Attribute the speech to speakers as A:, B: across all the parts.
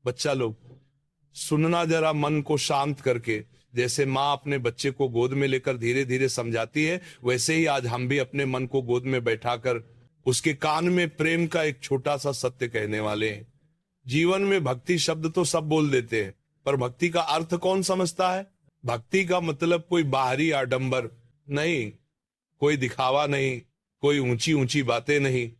A: बच्चा लोग, सुनना जरा मन को शांत करके। जैसे माँ अपने बच्चे को गोद में लेकर धीरे धीरे समझाती है, वैसे ही आज हम भी अपने मन को गोद में बैठाकर उसके कान में प्रेम का एक छोटा सा सत्य कहने वाले हैं। जीवन में भक्ति शब्द तो सब बोल देते हैं, पर भक्ति का अर्थ कौन समझता है? भक्ति का मतलब कोई बाहरी आडंबर नहीं, कोई दिखावा नहीं, कोई ऊंची ऊंची बातें नहीं।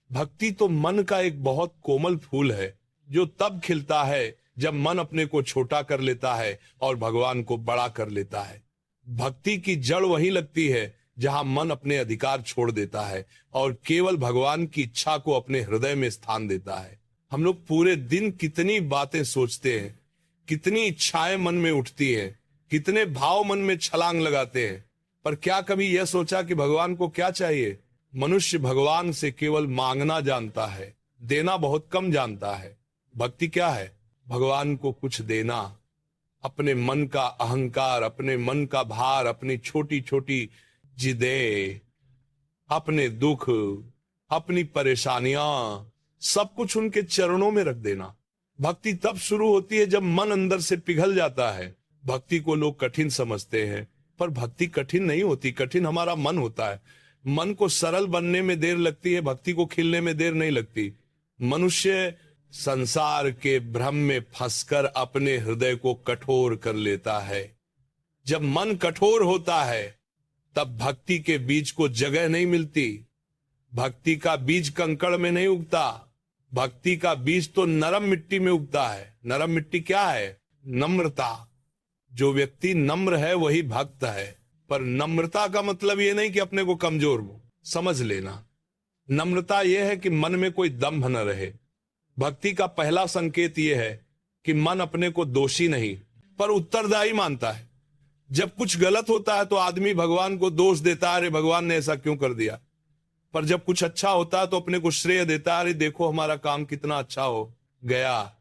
A: भक्ति तो मन का एक बहुत कोमल फूल है, जो तब खिलता है जब मन अपने को छोटा कर लेता है और भगवान को बड़ा कर लेता है। भक्ति की जड़ वहीं लगती है जहां मन अपने अधिकार छोड़ देता है और केवल भगवान की इच्छा को अपने हृदय में स्थान देता है। हम लोग पूरे दिन कितनी बातें सोचते हैं, कितनी इच्छाएं मन में उठती हैं, कितने भाव मन में छलांग लगाते हैं, पर क्या कभी यह सोचा कि भगवान को क्या चाहिए? मनुष्य भगवान से केवल मांगना जानता है, देना बहुत कम जानता है। भक्ति क्या है? भगवान को कुछ देना, अपने मन का अहंकार, अपने मन का भार, अपनी छोटी छोटी जिदें, अपने दुख, अपनी परेशानियां, सब कुछ उनके चरणों में रख देना। भक्ति तब शुरू होती है जब मन अंदर से पिघल जाता है। भक्ति को लोग कठिन समझते हैं, पर भक्ति कठिन नहीं होती, कठिन हमारा मन होता है। मन को सरल बनने में देर लगती है, भक्ति को खिलने में देर नहीं लगती। मनुष्य संसार के भ्रम में फंसकर अपने हृदय को कठोर कर लेता है। जब मन कठोर होता है तब भक्ति के बीज को जगह नहीं मिलती। भक्ति का बीज कंकड़ में नहीं उगता, भक्ति का बीज तो नरम मिट्टी में उगता है। नरम मिट्टी क्या है? नम्रता। जो व्यक्ति नम्र है वही भक्त है। पर नम्रता का मतलब ये नहीं कि अपने को कमजोर हो, समझ लेना। नम्रता यह है कि मन में कोई दंभ न रहे। भक्ति का पहला संकेत यह है कि मन अपने को दोषी नहीं पर उत्तरदायी मानता है। जब कुछ गलत होता है तो आदमी भगवान को दोष देता है, अरे भगवान ने ऐसा क्यों कर दिया। पर जब कुछ अच्छा होता है तो अपने को श्रेय देता है, अरे देखो हमारा काम कितना अच्छा हो गया।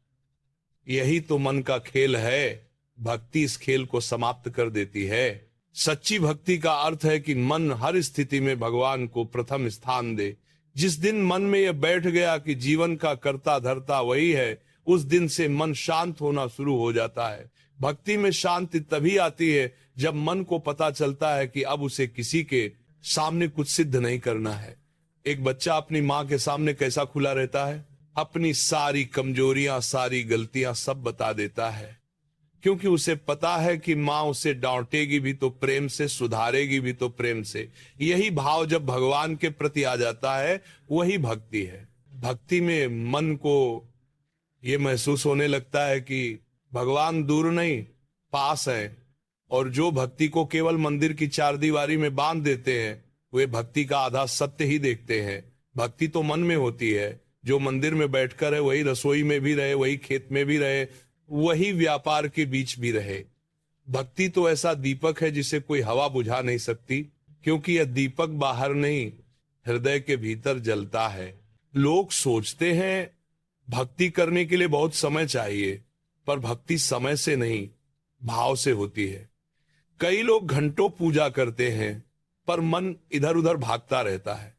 A: यही तो मन का खेल है। भक्ति इस खेल को समाप्त कर देती है। सच्ची भक्ति का अर्थ है कि मन हर स्थिति में भगवान को प्रथम स्थान दे। जिस दिन मन में यह बैठ गया कि जीवन का कर्ता धर्ता वही है, उस दिन से मन शांत होना शुरू हो जाता है। भक्ति में शांति तभी आती है जब मन को पता चलता है कि अब उसे किसी के सामने कुछ सिद्ध नहीं करना है। एक बच्चा अपनी माँ के सामने कैसा खुला रहता है? अपनी सारी कमजोरियां, सारी गलतियां सब बता देता है, क्योंकि उसे पता है कि माँ उसे डांटेगी भी तो प्रेम से, सुधारेगी भी तो प्रेम से। यही भाव जब भगवान के प्रति आ जाता है वही भक्ति है। भक्ति में मन को ये महसूस होने लगता है कि भगवान दूर नहीं, पास है। और जो भक्ति को केवल मंदिर की चार दीवारी में बांध देते हैं वे भक्ति का आधा सत्य ही देखते हैं। भक्ति तो मन में होती है। जो मंदिर में बैठकर है वही रसोई में भी रहे, वही खेत में भी रहे, वही व्यापार के बीच भी रहे। भक्ति तो ऐसा दीपक है जिसे कोई हवा बुझा नहीं सकती, क्योंकि यह दीपक बाहर नहीं हृदय के भीतर जलता है। लोग सोचते हैं भक्ति करने के लिए बहुत समय चाहिए, पर भक्ति समय से नहीं भाव से होती है। कई लोग घंटों पूजा करते हैं पर मन इधर उधर भागता रहता है,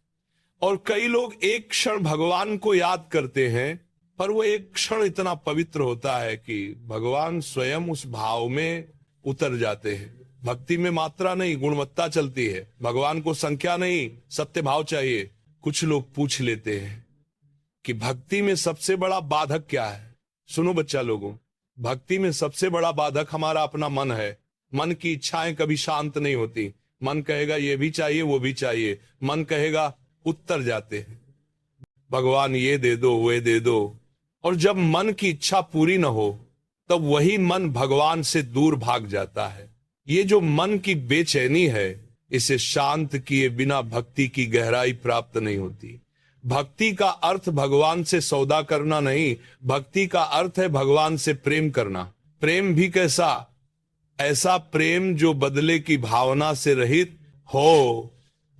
A: और कई लोग एक क्षण भगवान को याद करते हैं पर वो एक क्षण इतना पवित्र होता है कि भगवान स्वयं उस भाव में उतर जाते हैं। भक्ति में मात्रा नहीं गुणवत्ता चलती है। भगवान को संख्या नहीं सत्य भाव चाहिए। कुछ लोग पूछ लेते हैं कि भक्ति में सबसे बड़ा बाधक क्या है? सुनो बच्चा लोगों, भक्ति में सबसे बड़ा बाधक हमारा अपना मन है। मन की इच्छाएं कभी शांत नहीं होती। मन कहेगा ये भी चाहिए वो भी चाहिए, मन कहेगा उत्तर जाते हैं, भगवान ये दे दो वे दे दो। और जब मन की इच्छा पूरी न हो तब वही मन भगवान से दूर भाग जाता है। ये जो मन की बेचैनी है, इसे शांत किए बिना भक्ति की गहराई प्राप्त नहीं होती। भक्ति का अर्थ भगवान से सौदा करना नहीं, भक्ति का अर्थ है भगवान से प्रेम करना। प्रेम भी कैसा? ऐसा प्रेम जो बदले की भावना से रहित हो।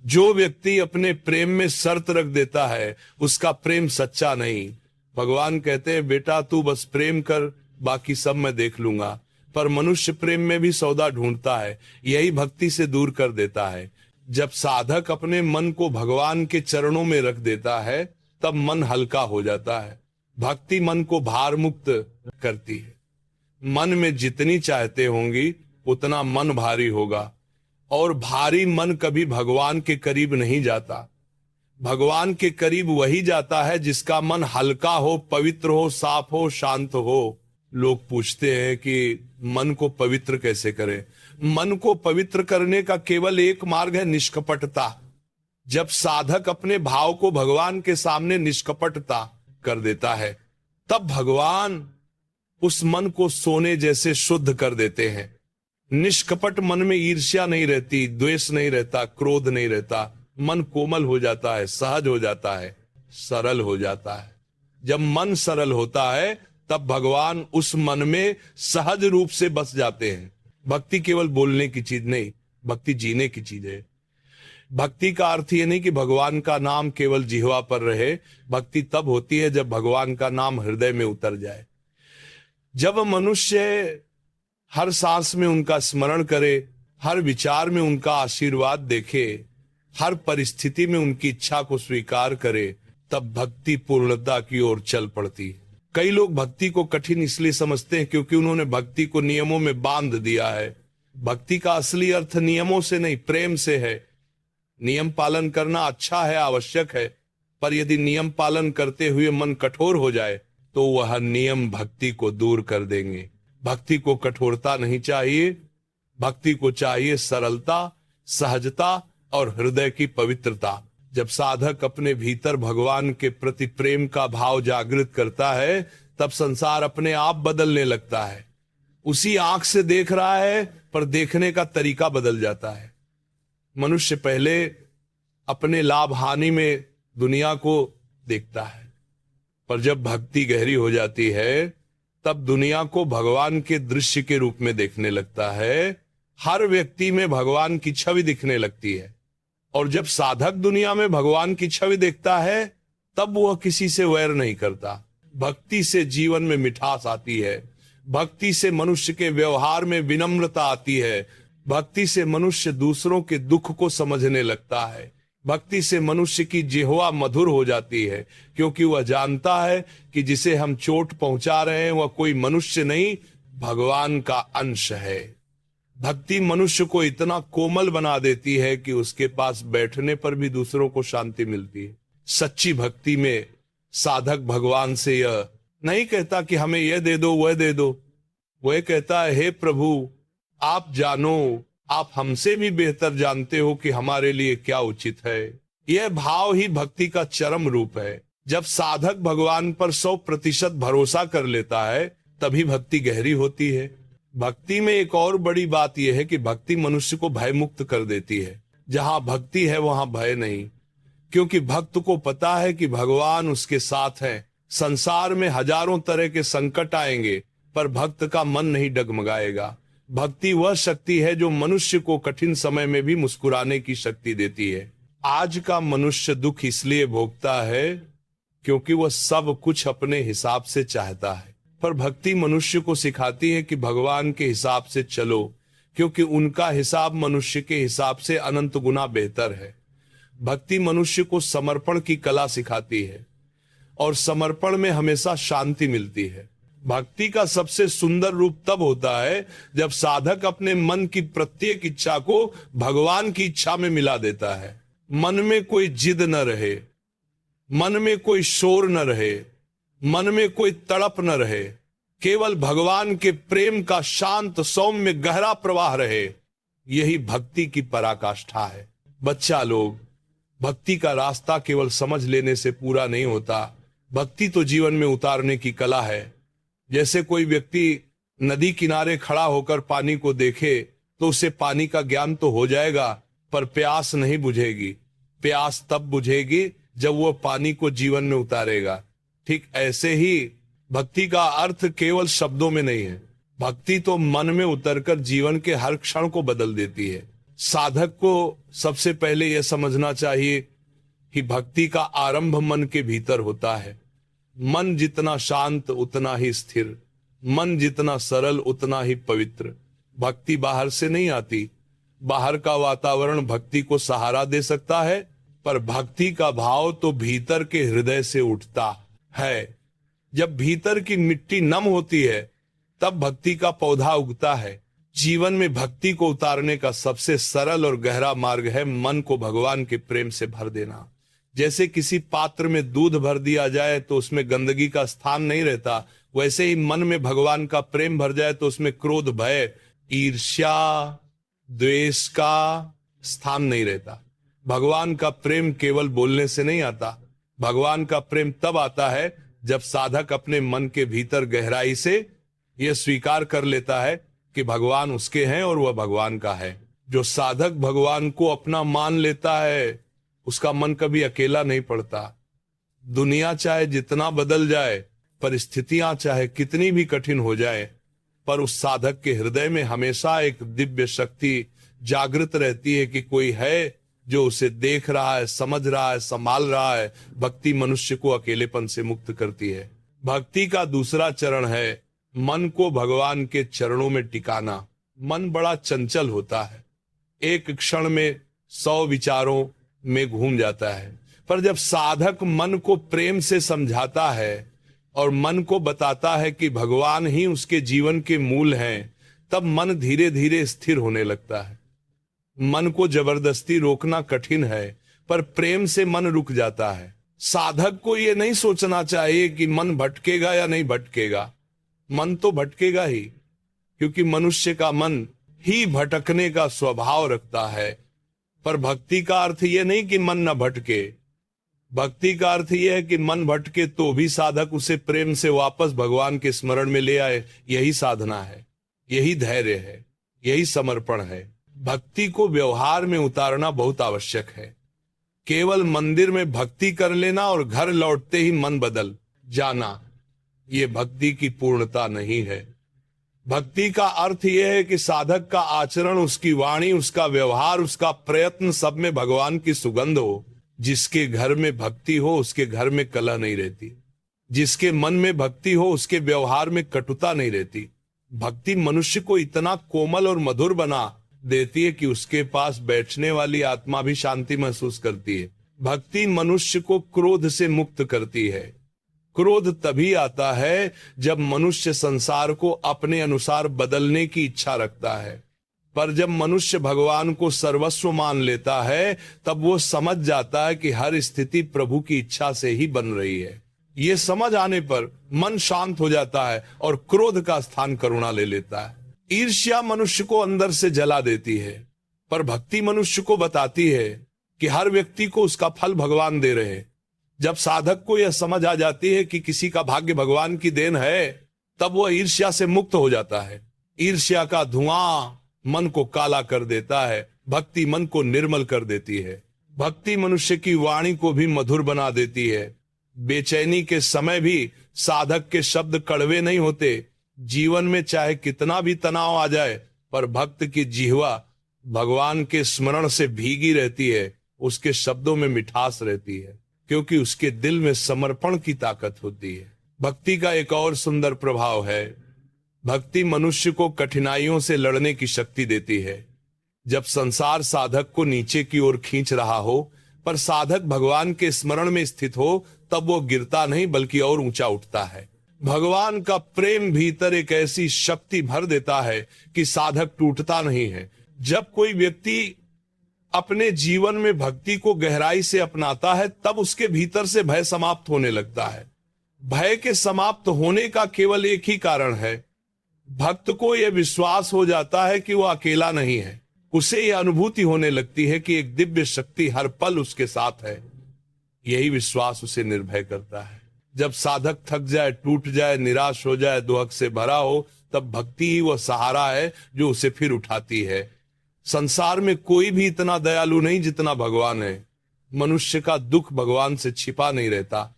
A: जो व्यक्ति अपने प्रेम में शर्त रख देता है उसका प्रेम सच्चा नहीं। भगवान कहते हैं बेटा तू बस प्रेम कर, बाकी सब मैं देख लूंगा। पर मनुष्य प्रेम में भी सौदा ढूंढता है, यही भक्ति से दूर कर देता है। जब साधक अपने मन को भगवान के चरणों में रख देता है तब मन हल्का हो जाता है। भक्ति मन को भार मुक्त करती है। मन में जितनी चाहते होंगी उतना मन भारी होगा, और भारी मन कभी भगवान के करीब नहीं जाता। भगवान के करीब वही जाता है जिसका मन हल्का हो, पवित्र हो, साफ हो, शांत हो। लोग पूछते हैं कि मन को पवित्र कैसे करें? मन को पवित्र करने का केवल एक मार्ग है, निष्कपटता। जब साधक अपने भाव को भगवान के सामने निष्कपटता कर देता है, तब भगवान उस मन को सोने जैसे शुद्ध कर देते हैं। निष्कपट मन में ईर्ष्या नहीं रहती, द्वेष नहीं रहता, क्रोध नहीं रहता। मन कोमल हो जाता है, सहज हो जाता है, सरल हो जाता है। जब मन सरल होता है तब भगवान उस मन में सहज रूप से बस जाते हैं। भक्ति केवल बोलने की चीज नहीं, भक्ति जीने की चीज है। भक्ति का अर्थ ये नहीं कि भगवान का नाम केवल जिह्वा पर रहे। भक्ति तब होती है जब भगवान का नाम हृदय में उतर जाए। जब मनुष्य हर सांस में उनका स्मरण करे, हर विचार में उनका आशीर्वाद देखे, हर परिस्थिति में उनकी इच्छा को स्वीकार करे, तब भक्ति पूर्णता की ओर चल पड़ती है। कई लोग भक्ति को कठिन इसलिए समझते हैं क्योंकि उन्होंने भक्ति को नियमों में बांध दिया है। भक्ति का असली अर्थ नियमों से नहीं, प्रेम से है। नियम पालन करना अच्छा है, आवश्यक है, पर यदि नियम पालन करते हुए मन कठोर हो जाए तो वह नियम भक्ति को दूर कर देंगे। भक्ति को कठोरता नहीं चाहिए, भक्ति को चाहिए सरलता, सहजता और हृदय की पवित्रता। जब साधक अपने भीतर भगवान के प्रति प्रेम का भाव जागृत करता है, तब संसार अपने आप बदलने लगता है। उसी आंख से देख रहा है, पर देखने का तरीका बदल जाता है। मनुष्य पहले अपने लाभ हानि में दुनिया को देखता है, पर जब भक्ति गहरी हो जाती है तब दुनिया को भगवान के दृश्य के रूप में देखने लगता है। हर व्यक्ति में भगवान की छवि दिखने लगती है, और जब साधक दुनिया में भगवान की छवि देखता है तब वह किसी से वैर नहीं करता। भक्ति से जीवन में मिठास आती है, भक्ति से मनुष्य के व्यवहार में विनम्रता आती है, भक्ति से मनुष्य दूसरों के दुख को समझने लगता है, भक्ति से मनुष्य की जिह्वा मधुर हो जाती है, क्योंकि वह जानता है कि जिसे हम चोट पहुंचा रहे हैं वह कोई मनुष्य नहीं, भगवान का अंश है। भक्ति मनुष्य को इतना कोमल बना देती है कि उसके पास बैठने पर भी दूसरों को शांति मिलती है। सच्ची भक्ति में साधक भगवान से यह नहीं कहता कि हमें यह दे दो, वह दे दो। वह कहता है, हे प्रभु, आप जानो, आप हमसे भी बेहतर जानते हो कि हमारे लिए क्या उचित है। यह भाव ही भक्ति का चरम रूप है। जब साधक भगवान पर 100% भरोसा कर लेता है तभी भक्ति गहरी होती है। भक्ति में एक और बड़ी बात यह है कि भक्ति मनुष्य को भय मुक्त कर देती है। जहां भक्ति है वहां भय नहीं, क्योंकि भक्त को पता है कि भगवान उसके साथ है। संसार में हजारों तरह के संकट आएंगे, पर भक्त का मन नहीं डगमगाएगा। भक्ति वह शक्ति है जो मनुष्य को कठिन समय में भी मुस्कुराने की शक्ति देती है। आज का मनुष्य दुख इसलिए भोगता है क्योंकि वह सब कुछ अपने हिसाब से चाहता है, पर भक्ति मनुष्य को सिखाती है कि भगवान के हिसाब से चलो, क्योंकि उनका हिसाब मनुष्य के हिसाब से अनंत गुना बेहतर है। भक्ति मनुष्य को समर्पण की कला सिखाती है, और समर्पण में हमेशा शांति मिलती है। भक्ति का सबसे सुंदर रूप तब होता है जब साधक अपने मन की प्रत्येक इच्छा को भगवान की इच्छा में मिला देता है। मन में कोई जिद न रहे, मन में कोई शोर न रहे, मन में कोई तड़प न रहे, केवल भगवान के प्रेम का शांत सौम्य गहरा प्रवाह रहे। यही भक्ति की पराकाष्ठा है। बच्चा लोग, भक्ति का रास्ता केवल समझ लेने से पूरा नहीं होता। भक्ति तो जीवन में उतारने की कला है। जैसे कोई व्यक्ति नदी किनारे खड़ा होकर पानी को देखे तो उसे पानी का ज्ञान तो हो जाएगा, पर प्यास नहीं बुझेगी। प्यास तब बुझेगी जब वह पानी को जीवन में उतारेगा। ठीक ऐसे ही भक्ति का अर्थ केवल शब्दों में नहीं है। भक्ति तो मन में उतरकर जीवन के हर क्षण को बदल देती है। साधक को सबसे पहले यह समझना चाहिए कि भक्ति का आरंभ मन के भीतर होता है। मन जितना शांत उतना ही स्थिर, मन जितना सरल उतना ही पवित्र। भक्ति बाहर से नहीं आती। बाहर का वातावरण भक्ति को सहारा दे सकता है, पर भक्ति का भाव तो भीतर के हृदय से उठता है। जब भीतर की मिट्टी नम होती है तब भक्ति का पौधा उगता है। जीवन में भक्ति को उतारने का सबसे सरल और गहरा मार्ग है मन को भगवान के प्रेम से भर देना। जैसे किसी पात्र में दूध भर दिया जाए तो उसमें गंदगी का स्थान नहीं रहता, वैसे ही मन में भगवान का प्रेम भर जाए तो उसमें क्रोध, भय, ईर्ष्या, द्वेष का स्थान नहीं रहता। भगवान का प्रेम केवल बोलने से नहीं आता। भगवान का प्रेम तब आता है जब साधक अपने मन के भीतर गहराई से यह स्वीकार कर लेता है कि भगवान उसके हैं और वह भगवान का है। जो साधक भगवान को अपना मान लेता है उसका मन कभी अकेला नहीं पड़ता। दुनिया चाहे जितना बदल जाए, परिस्थितियां चाहे कितनी भी कठिन हो जाए, पर उस साधक के हृदय में हमेशा एक दिव्य शक्ति जागृत रहती है कि कोई है जो उसे देख रहा है, समझ रहा है, संभाल रहा है। भक्ति मनुष्य को अकेलेपन से मुक्त करती है। भक्ति का दूसरा चरण है मन को भगवान के चरणों में टिकाना। मन बड़ा चंचल होता है, एक क्षण में 100 विचारों में घूम जाता है, पर जब साधक मन को प्रेम से समझाता है और मन को बताता है कि भगवान ही उसके जीवन के मूल हैं, तब मन धीरे धीरे स्थिर होने लगता है। मन को जबरदस्ती रोकना कठिन है, पर प्रेम से मन रुक जाता है। साधक को यह नहीं सोचना चाहिए कि मन भटकेगा या नहीं भटकेगा। मन तो भटकेगा ही, क्योंकि मनुष्य का मन ही भटकने का स्वभाव रखता है। पर भक्ति का अर्थ यह नहीं कि मन न भटके। भक्ति का अर्थ यह है कि मन भटके तो भी साधक उसे प्रेम से वापस भगवान के स्मरण में ले आए। यही साधना है, यही धैर्य है, यही समर्पण है। भक्ति को व्यवहार में उतारना बहुत आवश्यक है। केवल मंदिर में भक्ति कर लेना और घर लौटते ही मन बदल जाना, ये भक्ति की पूर्णता नहीं है। भक्ति का अर्थ यह है कि साधक का आचरण, उसकी वाणी, उसका व्यवहार, उसका प्रयत्न, सब में भगवान की सुगंध हो। जिसके घर में भक्ति हो उसके घर में कलह नहीं रहती। जिसके मन में भक्ति हो उसके व्यवहार में कटुता नहीं रहती। भक्ति मनुष्य को इतना कोमल और मधुर बना देती है कि उसके पास बैठने वाली आत्मा भी शांति महसूस करती है। भक्ति मनुष्य को क्रोध से मुक्त करती है। क्रोध तभी आता है जब मनुष्य संसार को अपने अनुसार बदलने की इच्छा रखता है, पर जब मनुष्य भगवान को सर्वस्व मान लेता है तब वो समझ जाता है कि हर स्थिति प्रभु की इच्छा से ही बन रही है। ये समझ आने पर मन शांत हो जाता है और क्रोध का स्थान करुणा ले लेता है। ईर्ष्या मनुष्य को अंदर से जला देती है, पर भक्ति मनुष्य को बताती है कि हर व्यक्ति को उसका फल भगवान दे रहे हैं। जब साधक को यह समझ आ जाती है कि किसी का भाग्य भगवान की देन है, तब वह ईर्ष्या से मुक्त हो जाता है। ईर्ष्या का धुआं मन को काला कर देता है, भक्ति मन को निर्मल कर देती है। भक्ति मनुष्य की वाणी को भी मधुर बना देती है। बेचैनी के समय भी साधक के शब्द कड़वे नहीं होते। जीवन में चाहे कितना भी तनाव आ जाए, पर भक्त की जिह्वा भगवान के स्मरण से भीगी रहती है। उसके शब्दों में मिठास रहती है, क्योंकि उसके दिल में समर्पण की ताकत होती है। भक्ति का एक और सुंदर प्रभाव है, भक्ति मनुष्य को कठिनाइयों से लड़ने की शक्ति देती है। जब संसार साधक को नीचे की ओर खींच रहा हो, पर साधक भगवान के स्मरण में स्थित हो, तब वो गिरता नहीं बल्कि और ऊंचा उठता है। भगवान का प्रेम भीतर एक ऐसी शक्ति भर देता है कि साधक टूटता नहीं है। जब कोई व्यक्ति अपने जीवन में भक्ति को गहराई से अपनाता है, तब उसके भीतर से भय समाप्त होने लगता है। भय के समाप्त होने का केवल एक ही कारण है, भक्त को यह विश्वास हो जाता है कि वह अकेला नहीं है। उसे यह अनुभूति होने लगती है कि एक दिव्य शक्ति हर पल उसके साथ है। यही विश्वास उसे निर्भय करता है। जब साधक थक जाए, टूट जाए, निराश हो जाए, दुख से भरा हो, तब भक्ति ही वह सहारा है जो उसे फिर उठाती है। संसार में कोई भी इतना दयालु नहीं जितना भगवान है। मनुष्य का दुख भगवान से छिपा नहीं रहता।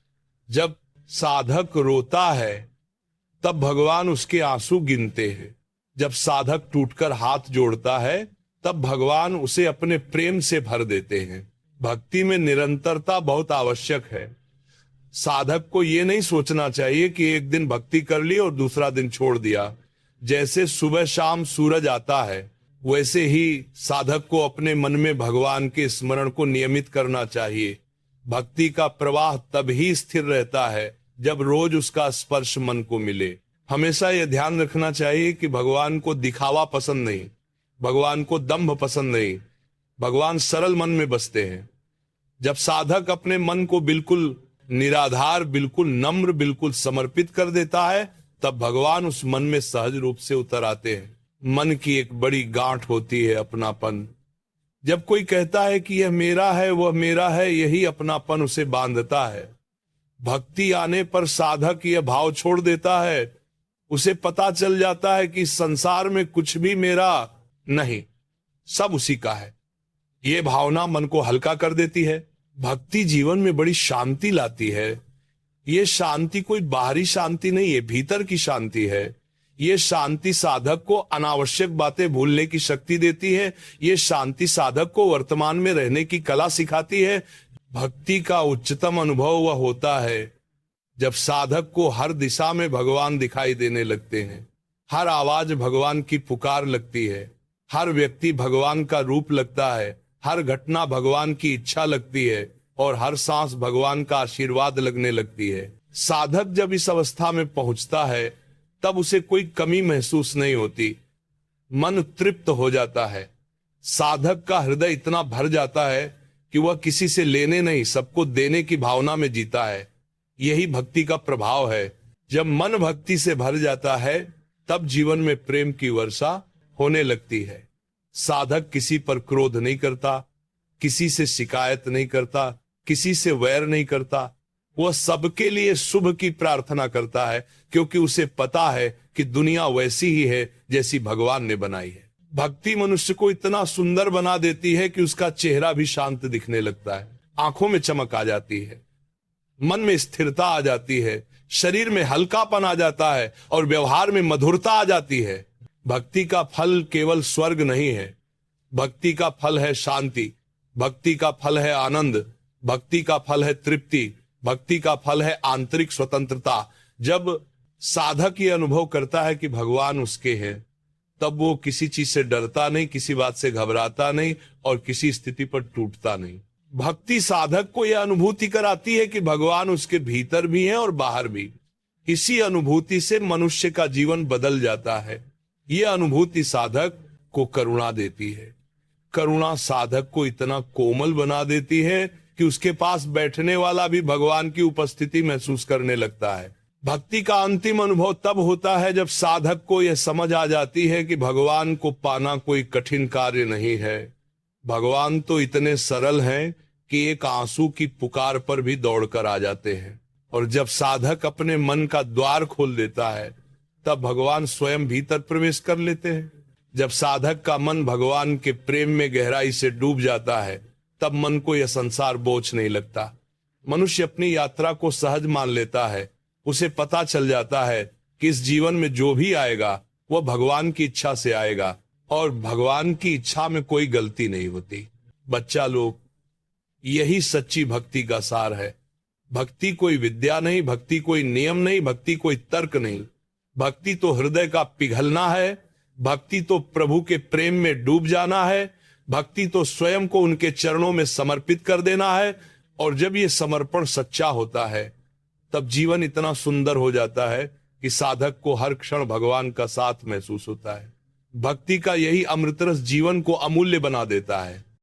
A: जब साधक रोता है तब भगवान उसके आंसू गिनते हैं। जब साधक टूटकर हाथ जोड़ता है तब भगवान उसे अपने प्रेम से भर देते हैं। भक्ति में निरंतरता बहुत आवश्यक है। साधक को यह नहीं सोचना चाहिए कि एक दिन भक्ति कर ली और दूसरा दिन छोड़ दिया। जैसे सुबह शाम सूरज आता है, वैसे ही साधक को अपने मन में भगवान के स्मरण को नियमित करना चाहिए। भक्ति का प्रवाह तभी स्थिर रहता है जब रोज उसका स्पर्श मन को मिले। हमेशा यह ध्यान रखना चाहिए कि भगवान को दिखावा पसंद नहीं, भगवान को दंभ पसंद नहीं, भगवान सरल मन में बसते हैं। जब साधक अपने मन को बिल्कुल निराधार, बिल्कुल नम्र, बिल्कुल समर्पित कर देता है, तब भगवान उस मन में सहज रूप से उतर आते हैं। मन की एक बड़ी गांठ होती है अपनापन। जब कोई कहता है कि यह मेरा है, वह मेरा है, यही अपनापन उसे बांधता है। भक्ति आने पर साधक यह भाव छोड़ देता है। उसे पता चल जाता है कि संसार में कुछ भी मेरा नहीं, सब उसी का है। ये भावना मन को हल्का कर देती है। भक्ति जीवन में बड़ी शांति लाती है। ये शांति कोई बाहरी शांति नहीं है, भीतर की शांति है। ये शांति साधक को अनावश्यक बातें भूलने की शक्ति देती है। ये शांति साधक को वर्तमान में रहने की कला सिखाती है। भक्ति का उच्चतम अनुभव वह होता है जब साधक को हर दिशा में भगवान दिखाई देने लगते हैं। हर आवाज भगवान की पुकार लगती है, हर व्यक्ति भगवान का रूप लगता है, हर घटना भगवान की इच्छा लगती है और हर सांस भगवान का आशीर्वाद लगने लगती है। साधक जब इस अवस्था में पहुंचता है तब उसे कोई कमी महसूस नहीं होती, मन तृप्त हो जाता है। साधक का हृदय इतना भर जाता है कि वह किसी से लेने नहीं, सबको देने की भावना में जीता है। यही भक्ति का प्रभाव है। जब मन भक्ति से भर जाता है तब जीवन में प्रेम की वर्षा होने लगती है। साधक किसी पर क्रोध नहीं करता, किसी से शिकायत नहीं करता, किसी से वैर नहीं करता। वह सबके लिए शुभ की प्रार्थना करता है, क्योंकि उसे पता है कि दुनिया वैसी ही है जैसी भगवान ने बनाई है। भक्ति मनुष्य को इतना सुंदर बना देती है कि उसका चेहरा भी शांत दिखने लगता है, आंखों में चमक आ जाती है, मन में स्थिरता आ जाती है, शरीर में हल्कापन आ जाता है और व्यवहार में मधुरता आ जाती है। भक्ति का फल केवल स्वर्ग नहीं है, भक्ति का फल है शांति, भक्ति का फल है आनंद, भक्ति का फल है तृप्ति, भक्ति का फल है आंतरिक स्वतंत्रता। जब साधक ये अनुभव करता है कि भगवान उसके हैं, तब वो किसी चीज से डरता नहीं, किसी बात से घबराता नहीं और किसी स्थिति पर टूटता नहीं। भक्ति साधक को यह अनुभूति कराती है कि भगवान उसके भीतर भी हैं और बाहर भी। इसी अनुभूति से मनुष्य का जीवन बदल जाता है। यह अनुभूति साधक को करुणा देती है। करुणा साधक को इतना कोमल बना देती है कि उसके पास बैठने वाला भी भगवान की उपस्थिति महसूस करने लगता है। भक्ति का अंतिम अनुभव तब होता है जब साधक को यह समझ आ जाती है कि भगवान को पाना कोई कठिन कार्य नहीं है। भगवान तो इतने सरल हैं कि एक आंसू की पुकार पर भी दौड़कर आ जाते हैं। और जब साधक अपने मन का द्वार खोल देता है तब भगवान स्वयं भीतर प्रवेश कर लेते हैं। जब साधक का मन भगवान के प्रेम में गहराई से डूब जाता है तब मन को यह संसार बोझ नहीं लगता। मनुष्य अपनी यात्रा को सहज मान लेता है। उसे पता चल जाता है कि इस जीवन में जो भी आएगा वह भगवान की इच्छा से आएगा और भगवान की इच्छा में कोई गलती नहीं होती। बच्चा लोग, यही सच्ची भक्ति का सार है। भक्ति कोई विद्या नहीं, भक्ति कोई नियम नहीं, भक्ति कोई तर्क नहीं। भक्ति तो हृदय का पिघलना है, भक्ति तो प्रभु के प्रेम में डूब जाना है, भक्ति तो स्वयं को उनके चरणों में समर्पित कर देना है। और जब ये समर्पण सच्चा होता है तब जीवन इतना सुंदर हो जाता है कि साधक को हर क्षण भगवान का साथ महसूस होता है। भक्ति का यही अमृतरस जीवन को अमूल्य बना देता है।